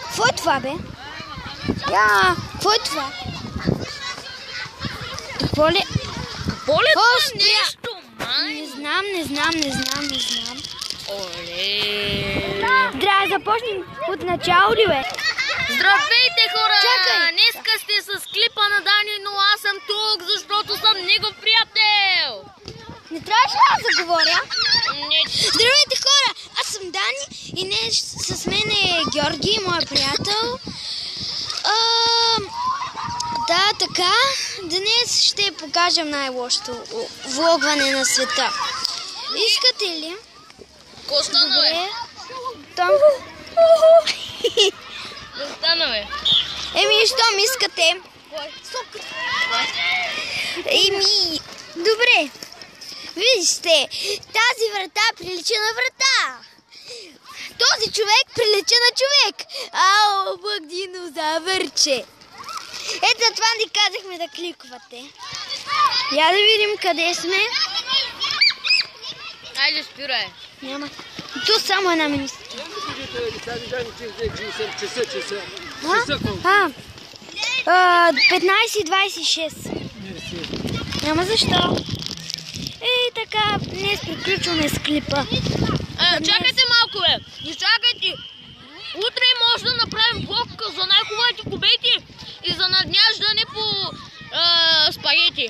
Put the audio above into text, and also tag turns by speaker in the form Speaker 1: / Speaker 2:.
Speaker 1: Какво е това, бе? Какво е това? Какво ли?
Speaker 2: Какво ли това нещо, май?
Speaker 1: Не знам.
Speaker 2: Оле!
Speaker 1: Трябва да започнем от начало ли, бе?
Speaker 2: Здравейте, хора!
Speaker 1: Чакай!
Speaker 2: Днеска сте с клипа на Дани, но аз съм тук, защото съм негов приятел!
Speaker 1: Не трябваше ли аз да говоря?
Speaker 2: Не.
Speaker 1: Здравейте, хора! Аз съм Дани и днес с мен е Георги, моя приятел. Да, така. Днес ще покажем най-лошото влогване на света. Искате ли?
Speaker 2: Какво стана, бе?
Speaker 1: Добре. Там...
Speaker 2: Какво стана, бе?
Speaker 1: Щом искате. Добре. Вижте, тази врата прилича на врата. Този човек прилича на човек. Ау, бък динозавърче. Ето това ни казахме да кликвате. Я да видим къде сме.
Speaker 2: Айде, спирай.
Speaker 1: Няма. Тут само една минута. 15:26. Няма защо. Така, днес приключваме с клипа.
Speaker 2: Чакайте малко, бе. Изчакайте. Утре може да направим влог за най-хубавите кубети и за надняждане по спагети.